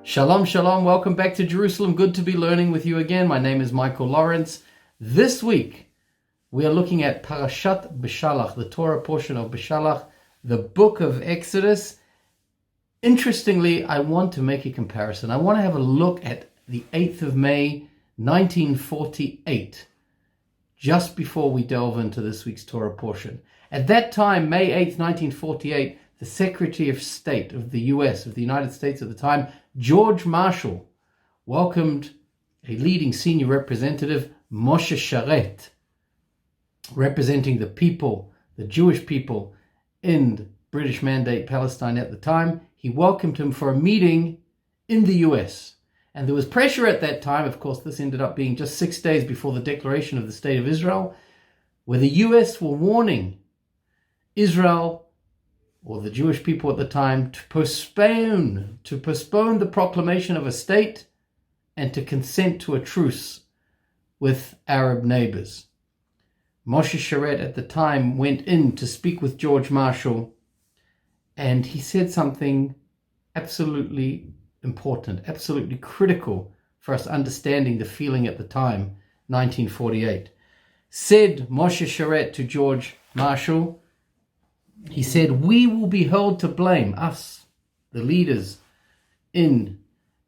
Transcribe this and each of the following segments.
Shalom, shalom. Welcome back to Jerusalem. Good to be learning with you again. My name is Michael Lawrence. This week, we are looking at Parashat Beshalach, the Torah portion of Beshalach, the book of Exodus. Interestingly, I want to make a comparison. I want to have a look at the 8th of May, 1948, just before we delve into this week's Torah portion. At that time, May 8th, 1948, the Secretary of State of the US, of the United States at the time, George Marshall, welcomed a leading senior representative, Moshe Sharet, representing the people, the Jewish people in British Mandate Palestine at the time. He welcomed him for a meeting in the US. And there was pressure at that time. Of course, this ended up being just 6 days before the declaration of the State of Israel, where the US were warning Israel, or the Jewish people at the time, to postpone the proclamation of a state and to consent to a truce with Arab neighbors. Moshe Sharet at the time went in to speak with George Marshall, and he said something absolutely important, absolutely critical for us understanding the feeling at the time, 1948. Said Moshe Sharet to George Marshall, he said, "We will be held to blame, us, the leaders in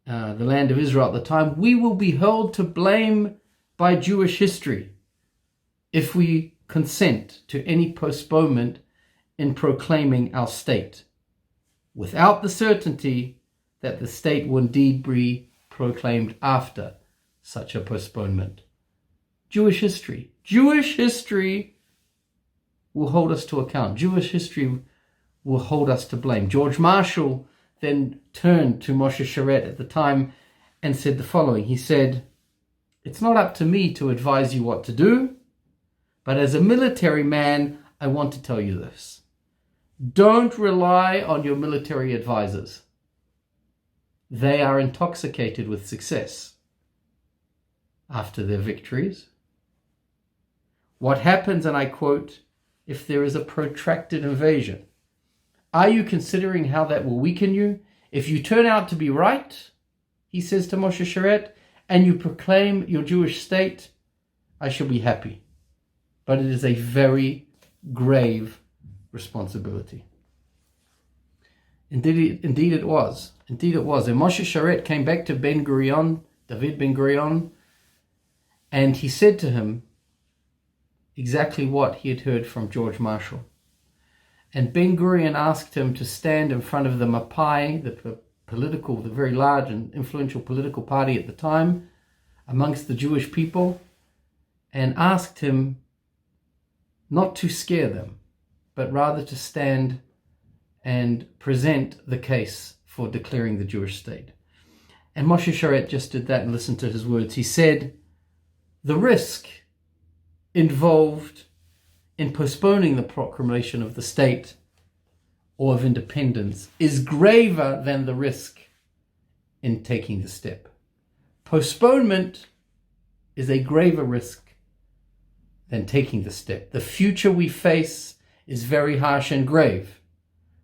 the land of Israel at the time, we will be held to blame by Jewish history if we consent to any postponement in proclaiming our state, without the certainty that the state will indeed be proclaimed after such a postponement." Jewish history will hold us to account. Jewish history will hold us to blame. George Marshall then turned to Moshe Sharet at the time and said the following. He said, "It's not up to me to advise you what to do, but as a military man, I want to tell you this. Don't rely on your military advisors. They are intoxicated with success after their victories. What happens," and I quote, "if there is a protracted invasion? Are you considering how that will weaken you? If you turn out to be right," he says to Moshe Sharet, "and you proclaim your Jewish state, I shall be happy. But it is a very grave responsibility." Indeed it was. And Moshe Sharet came back to David Ben Gurion, and he said to him exactly what he had heard from George Marshall. And Ben Gurion asked him to stand in front of the Mapai, the very large and influential political party at the time, amongst the Jewish people, and asked him not to scare them, but rather to stand and present the case for declaring the Jewish state. And Moshe Sharet just did that and listened to his words. He said, "The risk involved in postponing the proclamation of the state or of independence is graver than the risk in taking the step. Postponement is a graver risk than taking the step. The future we face is very harsh and grave,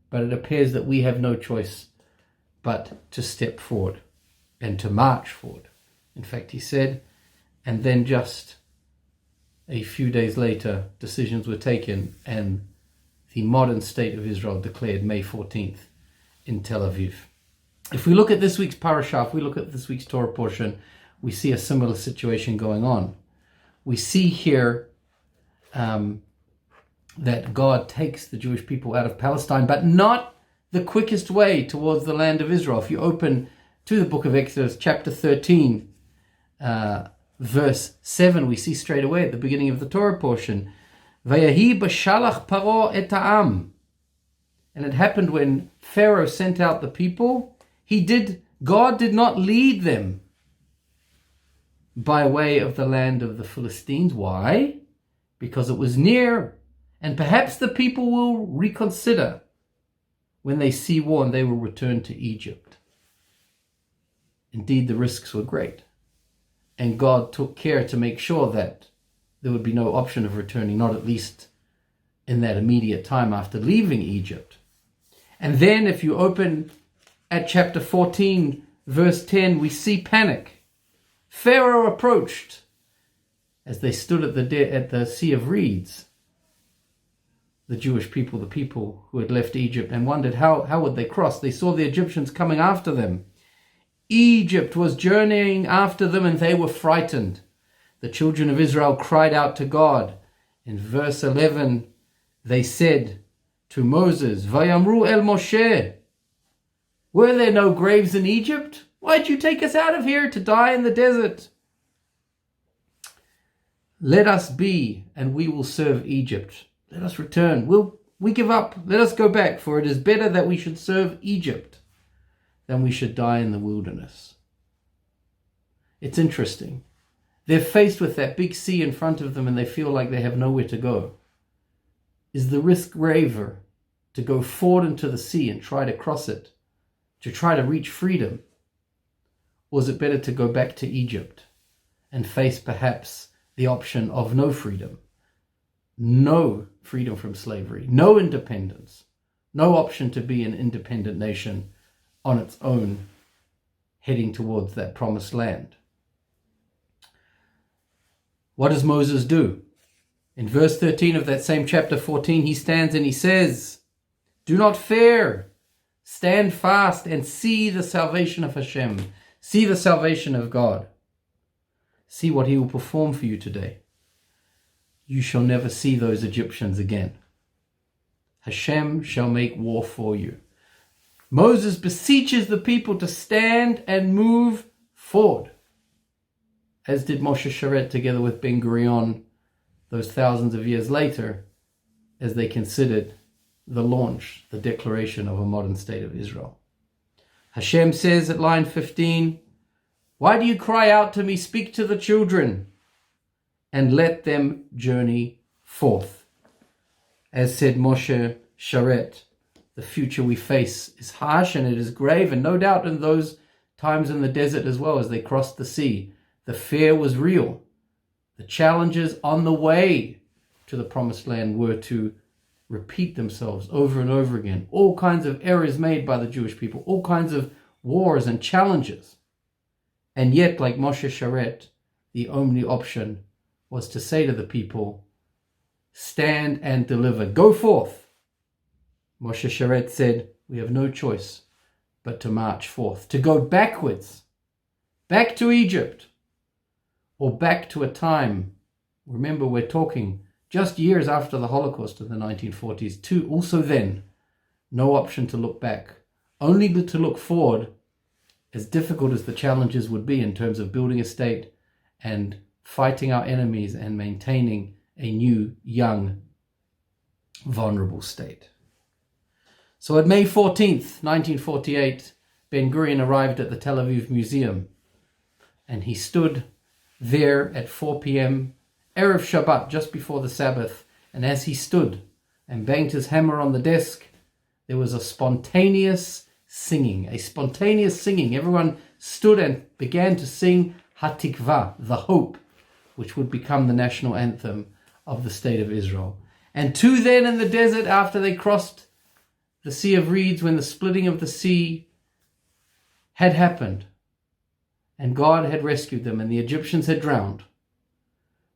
but it appears that we have no choice but to step forward and to march forward." In fact, he said, and then just a few days later, decisions were taken and the modern state of Israel declared May 14th in Tel Aviv. If we look at this week's parasha, if we look at this week's Torah portion, we see a similar situation going on. We see here that God takes the Jewish people out of Palestine, but not the quickest way towards the land of Israel. If you open to the book of Exodus, chapter 13, verse 7, we see straight away at the beginning of the Torah portion, "Vayahi Beshalach Paro et ha'am." And it happened when Pharaoh sent out the people, God did not lead them by way of the land of the Philistines. Why? Because it was near, and perhaps the people will reconsider when they see war and they will return to Egypt. Indeed, the risks were great. And God took care to make sure that there would be no option of returning, not at least in that immediate time after leaving Egypt. And then if you open at chapter 14, verse 10, we see panic. Pharaoh approached as they stood at the Sea of Reeds. The Jewish people, the people who had left Egypt, and wondered how would they cross. They saw the Egyptians coming after them. Egypt was journeying after them, and they were frightened. The children of Israel cried out to God. In verse 11, they said to Moses, Vayamru el Moshe, were there no graves in Egypt? Why'd you take us out of here to die in the desert? Let us be, and we will serve Egypt. Let us return. We give up. Let us go back, for it is better that we should serve Egypt than we should die in the wilderness. It's interesting. They're faced with that big sea in front of them and they feel like they have nowhere to go. Is the risk graver to go forward into the sea and try to cross it, to try to reach freedom? Or is it better to go back to Egypt and face perhaps the option of no freedom? No freedom from slavery, no independence, no option to be an independent nation on its own, heading towards that promised land. What does Moses do? In verse 13 of that same chapter 14, he stands and he says, do not fear, stand fast and see the salvation of Hashem, see the salvation of God. See what he will perform for you today. You shall never see those Egyptians again. Hashem shall make war for you. Moses beseeches the people to stand and move forward, as did Moshe Sharet together with Ben Gurion those thousands of years later, as they considered the launch, the declaration of a modern state of Israel. Hashem says at line 15, why do you cry out to me? Speak to the children and let them journey forth. As said Moshe Sharet, the future we face is harsh and it is grave, and no doubt in those times in the desert as well as they crossed the sea, the fear was real. The challenges on the way to the promised land were to repeat themselves over and over again. All kinds of errors made by the Jewish people, all kinds of wars and challenges. And yet, like Moshe Sharet, the only option was to say to the people, stand and deliver, go forth. Moshe Sharet said, we have no choice but to march forth, to go backwards, back to Egypt, or back to a time, remember we're talking just years after the Holocaust of the 1940s, too, also then, no option to look back, only to look forward, as difficult as the challenges would be in terms of building a state and fighting our enemies and maintaining a new, young, vulnerable state. So at May 14th, 1948, Ben Gurion arrived at the Tel Aviv Museum, and he stood there at 4 p.m., Erev Shabbat, just before the Sabbath, and as he stood and banged his hammer on the desk, there was a spontaneous singing. Everyone stood and began to sing Hatikva, the hope, which would become the national anthem of the state of Israel. And two then in the desert, after they crossed the Sea of Reeds, when the splitting of the sea had happened, and God had rescued them, and the Egyptians had drowned.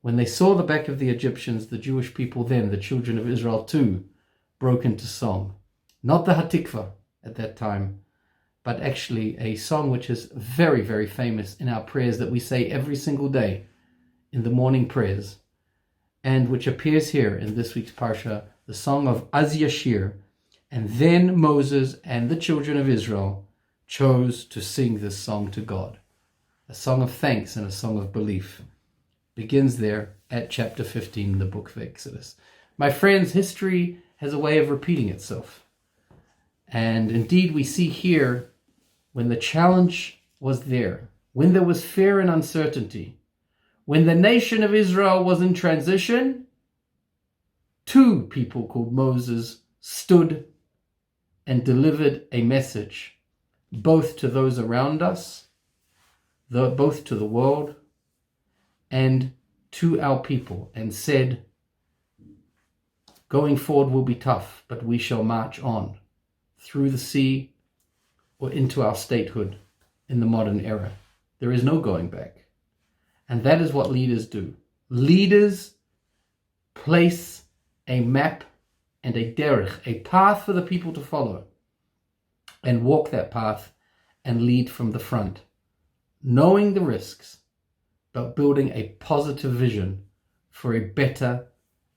When they saw the back of the Egyptians, the Jewish people then, the children of Israel too, broke into song. Not the Hatikva at that time, but actually a song which is very, very famous in our prayers that we say every single day in the morning prayers, and which appears here in this week's Parsha, the song of Az Yashir. And then Moses and the children of Israel chose to sing this song to God. A song of thanks and a song of belief. Begins there at chapter 15 in the book of Exodus. My friends, history has a way of repeating itself. And indeed we see here, when the challenge was there, when there was fear and uncertainty, when the nation of Israel was in transition, two people called Moses stood and delivered a message, both to those around us, both to the world, and to our people, and said, going forward will be tough, but we shall march on through the sea or into our statehood in the modern era. There is no going back. And that is what leaders do. Leaders place a map and a derech, a path for the people to follow, and walk that path and lead from the front, knowing the risks, but building a positive vision for a better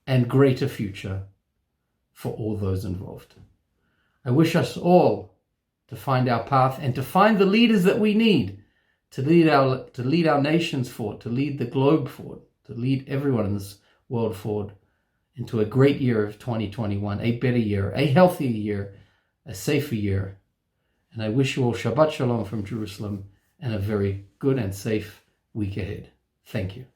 and greater future for all those involved. I wish us all to find our path and to find the leaders that we need to lead our nations forward, to lead the globe forward, to lead everyone in this world forward into a great year of 2021, a better year, a healthier year, a safer year. And I wish you all Shabbat Shalom from Jerusalem and a very good and safe week ahead. Thank you.